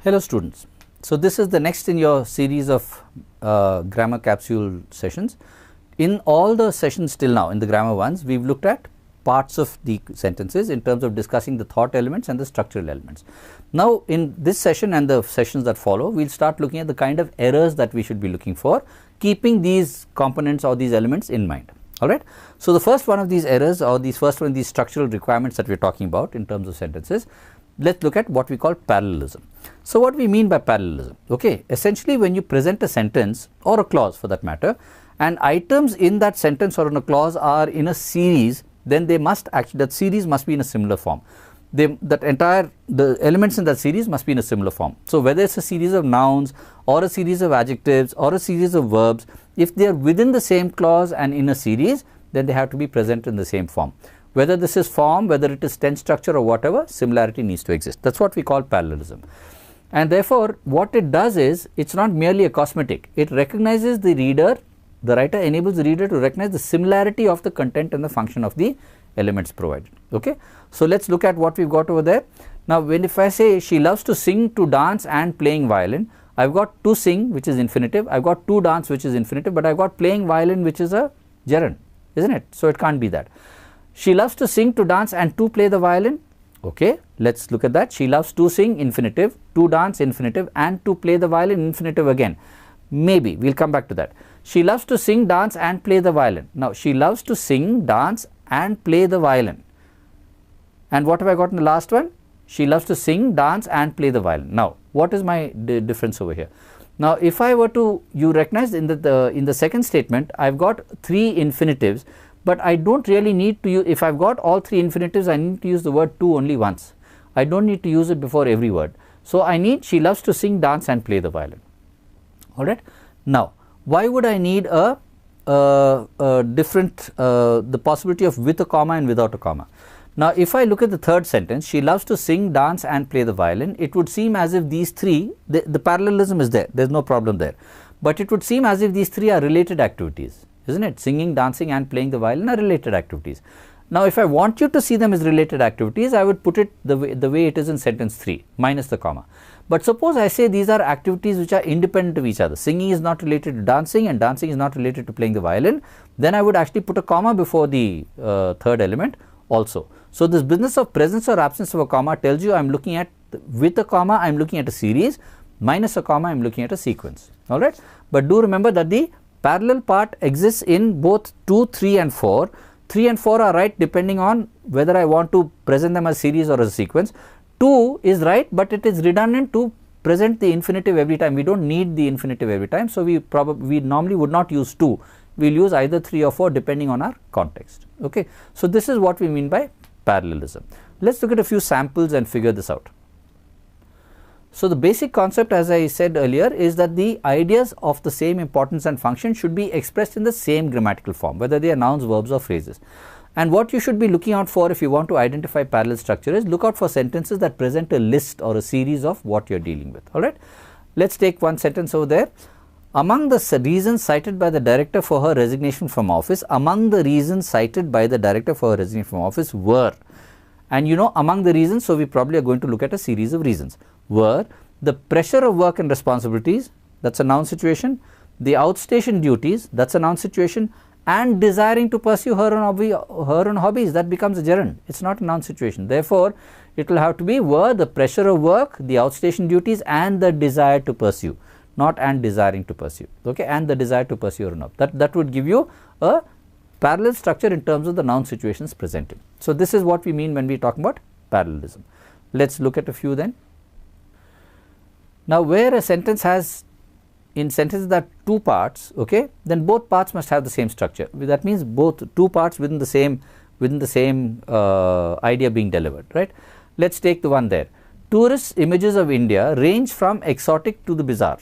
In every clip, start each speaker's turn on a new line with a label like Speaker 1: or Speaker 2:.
Speaker 1: Hello students. So this is the next in your series of grammar capsule sessions. In all the sessions till now, in the grammar ones, we've looked at parts of the sentences in terms of discussing the thought elements and the structural elements. Now in this session and the sessions that follow, we'll start looking at the kind of errors that we should be looking for, keeping these components or these elements in mind. Alright. So the first one of these errors, or these first one of these structural requirements that we're talking about in terms of sentences, let's look at what we call parallelism. So what we mean by parallelism? Okay, essentially when you present a sentence or a clause for that matter, and items in that sentence or in a clause are in a series, then they must actually, that series must be in a similar form. The elements in that series must be in a similar form. So whether it's a series of nouns or a series of adjectives or a series of verbs, if they are within the same clause and in a series, then they have to be present in the same form. Whether this is form, whether it is tense structure or whatever, similarity needs to exist. That's what we call parallelism. And therefore, what it does is, it's not merely a cosmetic. It recognizes the reader, the writer enables the reader to recognize the similarity of the content and the function of the elements provided. Okay. So let's look at what we've got over there. Now if I say she loves to sing, to dance and playing violin, I've got to sing, which is infinitive, I've got to dance, which is infinitive, but I've got playing violin, which is a gerund, isn't it? So it can't be that. She loves to sing, to dance and to play the violin. Okay, let's look at that. She loves to sing, infinitive, to dance, infinitive, and to play the violin, infinitive again. Maybe, we'll come back to that. She loves to sing, dance and play the violin. Now, she loves to sing, dance and play the violin. And what have I got in the last one? She loves to sing, dance and play the violin. Now, what is my difference over here? Now, if I were to, you recognize in the second statement, I've got three infinitives, but I don't really need to use, if I've got all three infinitives, I need to use the word to only once. I don't need to use it before every word. So I need, she loves to sing, dance and play the violin. Alright. Now, why would I need the possibility of with a comma and without a comma? Now, if I look at the third sentence, she loves to sing, dance and play the violin, it would seem as if these three, the parallelism is there, there's no problem there. But it would seem as if these three are related activities, isn't it? Singing, dancing and playing the violin are related activities. Now, if I want you to see them as related activities, I would put it the way it is in sentence 3, minus the comma. But suppose I say these are activities which are independent of each other. Singing is not related to dancing and dancing is not related to playing the violin. Then I would actually put a comma before the third element also. So this business of presence or absence of a comma tells you I'm looking at, with a comma I'm looking at a series, minus a comma I'm looking at a sequence. Alright. But do remember that the parallel part exists in both 2, 3 and 4. 3 and 4 are right depending on whether I want to present them as series or as a sequence. 2 is right, but it is redundant to present the infinitive every time. We don't need the infinitive every time. So we normally would not use 2. We'll use either 3 or 4 depending on our context. Okay. So this is what we mean by parallelism. Let's look at a few samples and figure this out. So the basic concept, as I said earlier, is that the ideas of the same importance and function should be expressed in the same grammatical form, whether they are nouns, verbs or phrases. And what you should be looking out for if you want to identify parallel structure is look out for sentences that present a list or a series of what you are dealing with. Alright. Let's take one sentence over there. Among the reasons cited by the director for her resignation from office, among the reasons cited by the director for her resignation from office were, and you know among the reasons, so we probably are going to look at a series of reasons, were the pressure of work and responsibilities, that's a noun situation, the outstation duties, that's a noun situation, and desiring to pursue her own hobbies, that becomes a gerund. It's not a noun situation. Therefore, it will have to be were the pressure of work, the outstation duties and the desire to pursue, not and desiring to pursue. Okay, and the desire to pursue or not. That would give you a parallel structure in terms of the noun situations presented. So this is what we mean when we talk about parallelism. Let's look at a few then. Now, where a sentence has, in sentences that two parts, okay, then both parts must have the same structure. That means both two parts within the same idea being delivered, right? Let's take the one there. Tourist images of India range from exotic to the bizarre.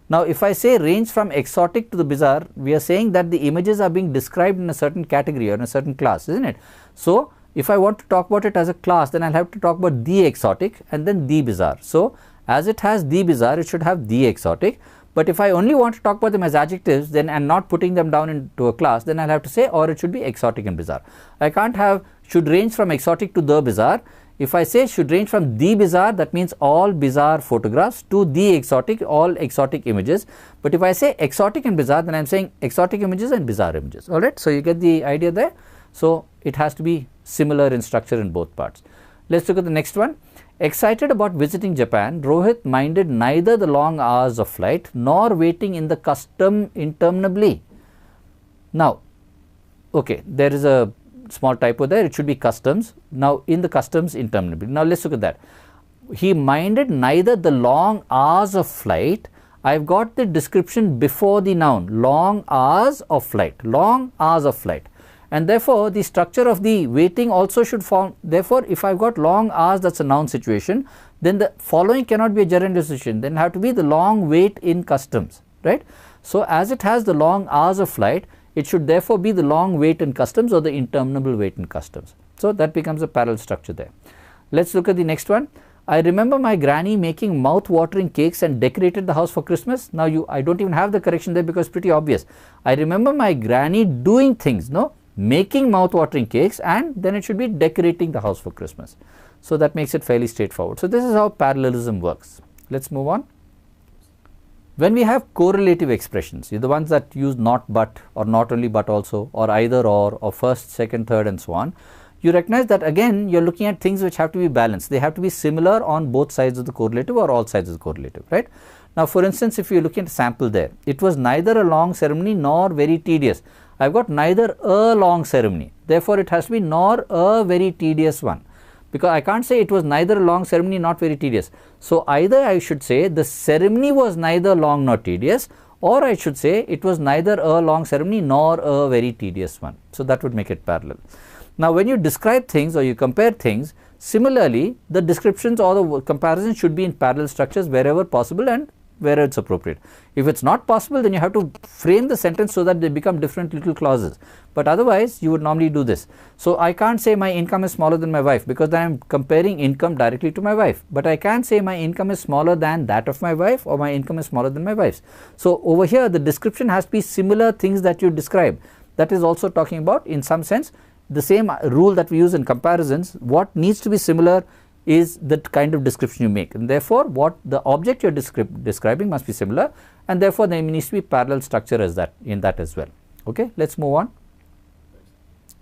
Speaker 1: Now, if I say range from exotic to the bizarre, we are saying that the images are being described in a certain category or in a certain class, isn't it? So, if I want to talk about it as a class, then I'll have to talk about the exotic and then the bizarre. So, as it has the bizarre, it should have the exotic. But if I only want to talk about them as adjectives, then and not putting them down into a class, then I'll have to say or it should be exotic and bizarre. I can't have should range from exotic to the bizarre. If I say should range from the bizarre, that means all bizarre photographs, to the exotic, all exotic images. But if I say exotic and bizarre, then I am saying exotic images and bizarre images. Alright, so you get the idea there. So it has to be similar in structure in both parts. Let's look at the next one. Excited about visiting Japan, Rohit minded neither the long hours of flight nor waiting in the custom interminably. Now, okay, there is a small typo there, it should be customs. Now, in the customs interminably. Now, let us look at that. He minded neither the long hours of flight. I have got the description before the noun, long hours of flight, long hours of flight. And therefore, the structure of the waiting also should form. Therefore, if I have got long hours, that is a noun situation, then the following cannot be a gerund situation, then have to be the long wait in customs, right. So, as it has the long hours of flight, it should therefore be the long wait in customs or the interminable wait in customs. So, that becomes a parallel structure there. Let us look at the next one. I remember my granny making mouth-watering cakes and decorated the house for Christmas. Now, I do not even have the correction there because it is pretty obvious. I remember my granny doing things, no, making mouth-watering cakes, and then it should be decorating the house for Christmas. So, that makes it fairly straightforward. So, this is how parallelism works. Let us move on. When we have correlative expressions, the ones that use not but or not only but also or either or first, second, third and so on, you recognize that again you are looking at things which have to be balanced. They have to be similar on both sides of the correlative or all sides of the correlative, right. Now, for instance, if you are looking at a sample there, it was neither a long ceremony nor very tedious. I have got neither a long ceremony, therefore, it has to be nor a very tedious one, because I can't say it was neither a long ceremony not very tedious. So, either I should say the ceremony was neither long nor tedious, or I should say it was neither a long ceremony nor a very tedious one. So, that would make it parallel. Now, when you describe things or you compare things, similarly the descriptions or the comparisons should be in parallel structures wherever possible and wherever it is appropriate. If it is not possible, then you have to frame the sentence so that they become different little clauses, but otherwise you would normally do this. So, I can't say my income is smaller than my wife, because then I am comparing income directly to my wife, but I can say my income is smaller than that of my wife or my income is smaller than my wife's. So, over here the description has to be similar things that you describe. That is also talking about, in some sense, the same rule that we use in comparisons. What needs to be similar is the kind of description you make, and therefore, what the object you are describing must be similar, and therefore, there needs to be parallel structure as that in that as well. Okay, let us move on.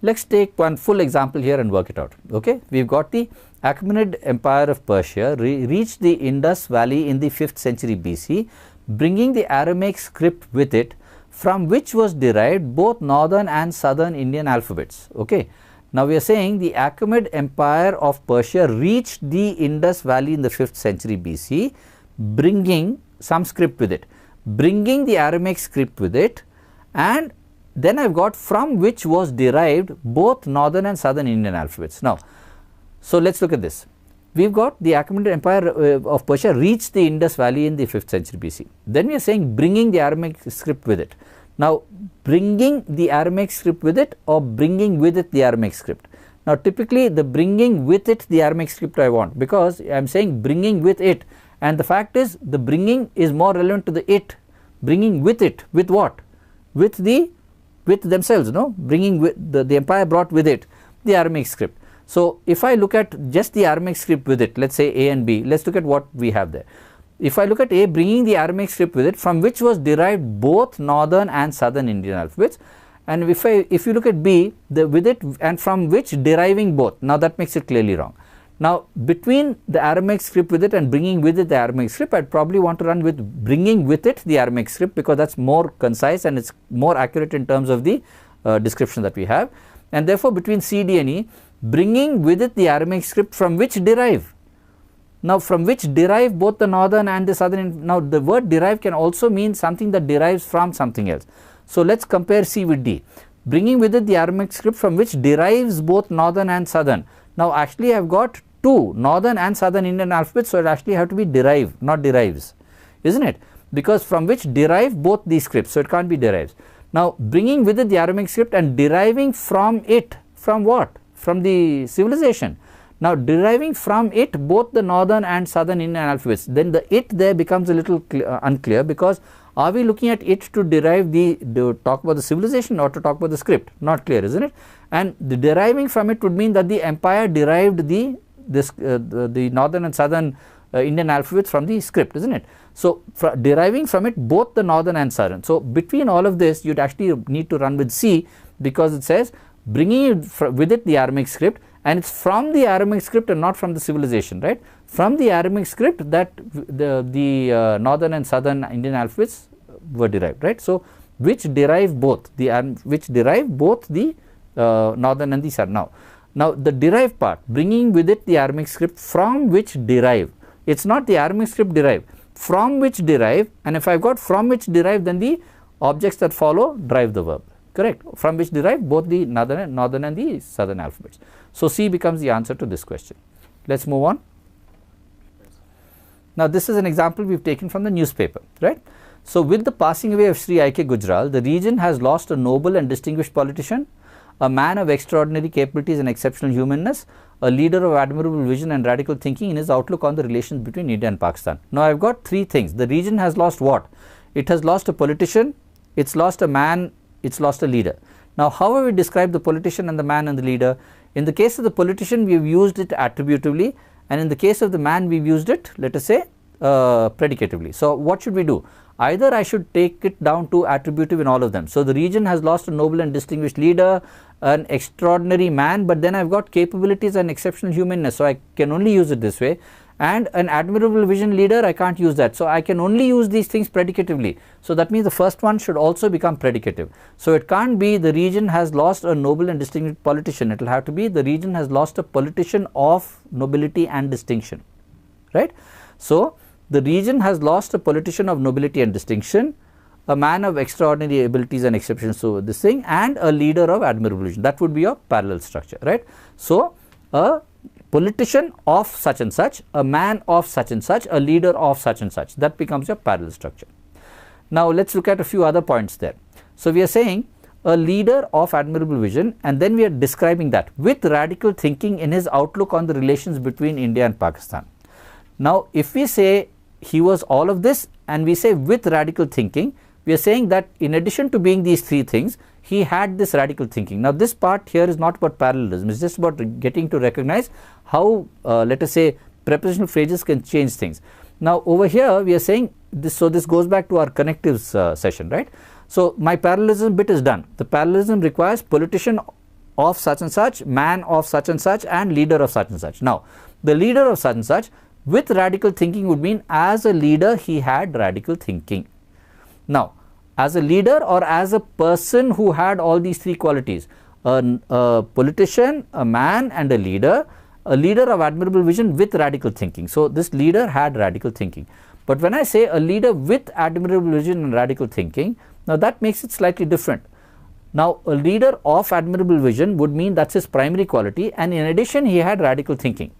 Speaker 1: Let us take one full example here and work it out. Okay, we have got the Achaemenid Empire of Persia reached the Indus Valley in the 5th century BC, bringing the Aramaic script with it, from which was derived both northern and southern Indian alphabets. Okay. Now, we are saying the Achaemenid Empire of Persia reached the Indus Valley in the 5th century BC, bringing some script with it, bringing the Aramaic script with it, and then I have got from which was derived both northern and southern Indian alphabets. Now, so let us look at this. We have got the Achaemenid Empire of Persia reached the Indus Valley in the 5th century BC. Then we are saying bringing the Aramaic script with it. Now, bringing the Aramaic script with it or bringing with it the Aramaic script. Now, typically the bringing with it the Aramaic script I want, because I am saying bringing with it, and the fact is the bringing is more relevant to the it. Bringing with it, with what? With themselves, no? Bringing with the empire brought with it the Aramaic script. So, if I look at just the Aramaic script with it, let us say A and B, let us look at what we have there. If I look at A, bringing the Aramaic script with it, from which was derived both northern and southern Indian alphabets, and if you look at B, with it and from which deriving both, now that makes it clearly wrong. Now, between the Aramaic script with it and bringing with it the Aramaic script, I would probably want to run with bringing with it the Aramaic script, because that is more concise and it is more accurate in terms of the description that we have. And therefore, between C, D and E, bringing with it the Aramaic script from which derive. Now, from which derive both the northern and the southern. Now, the word derive can also mean something that derives from something else. So, let us compare C with D. Bringing with it the Aramaic script from which derives both northern and southern. Now, actually I have got two northern and southern Indian alphabets, so it actually have to be derive, not derives, isn't it? Because from which derive both these scripts, so it can't be derives. Now, bringing with it the Aramaic script and deriving from it, from what? From the civilization. Now, deriving from it both the northern and southern Indian alphabets, then the it there becomes a little unclear, because are we looking at it to derive to talk about the civilization or to talk about the script? Not clear, isn't it? And the deriving from it would mean that the empire derived the this the northern and southern Indian alphabets from the script, isn't it? So deriving from it both the northern and southern. So between all of this, you'd actually need to run with C, because it says bringing it with it the Aramaic script, and it's from the Aramaic script and not from the civilization, right? From the Aramaic script that the northern and southern Indian alphabets were derived, right? So which derive both the northern and the southern. Now the derive part, bringing with it the Aramaic script from which derive. It's not the Aramaic script derive, from which derive, and if I've got from which derive, then the objects that follow drive the verb, correct? From which derive both the northern and the southern alphabets. So C becomes the answer to this question. Let's move on. Now this is an example we've taken from the newspaper, right? So with the passing away of Sri I.K. Gujral, the region has lost a noble and distinguished politician, a man of extraordinary capabilities and exceptional humanness, a leader of admirable vision and radical thinking in his outlook on the relations between India and Pakistan. Now I've got three things. The region has lost what? It has lost a politician, it's lost a man, it's lost a leader. Now how have we described the politician and the man and the leader? In the case of the politician, we've used it attributively, and in the case of the man, we've used it, let us say, predicatively. So what should we do? Either I should take it down to attributive in all of them. So the region has lost a noble and distinguished leader, an extraordinary man, but then I've got capabilities and exceptional humanness, so I can only use it this way. And an admirable vision leader, I can't use that. So I can only use these things predicatively. So that means the first one should also become predicative. So it can't be the region has lost a noble and distinguished politician. It will have to be the region has lost a politician of nobility and distinction, right? So the region has lost a politician of nobility and distinction, a man of extraordinary abilities and exceptions, so this thing, and a leader of admirable vision. That would be a parallel structure, right? So a politician of such and such, a man of such and such, a leader of such and such. That becomes your parallel structure. Now let's look at a few other points there. So we are saying a leader of admirable vision, and then we are describing that with radical thinking in his outlook on the relations between India and Pakistan. Now if we say he was all of this and we say with radical thinking, we are saying that in addition to being these three things, he had this radical thinking. Now this part here is not about parallelism, it's just about getting to recognize how let us say prepositional phrases can change things. Now over here we are saying this, so this goes back to our connectives session, right? So my parallelism bit is done. The parallelism requires politician of such and such, man of such and leader of such and such. Now the leader of such and such with radical thinking would mean as a leader he had radical thinking. Now as a leader or as a person who had all these three qualities, a politician, a man and a leader of admirable vision with radical thinking. So this leader had radical thinking. But when I say a leader with admirable vision and radical thinking, now that makes it slightly different. Now a leader of admirable vision would mean that's his primary quality, and in addition he had radical thinking,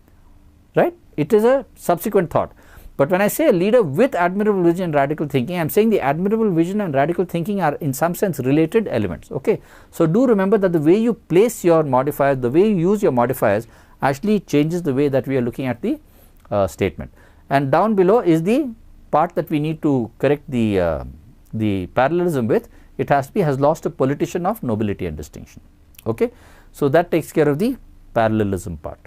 Speaker 1: right? It is a subsequent thought. But when I say a leader with admirable vision and radical thinking, I am saying the admirable vision and radical thinking are in some sense related elements, okay? So do remember that the way you place your modifiers, the way you use your modifiers actually changes the way that we are looking at the statement. And down below is the part that we need to correct the parallelism with. It has to be has lost a politician of nobility and distinction, okay? So that takes care of the parallelism part.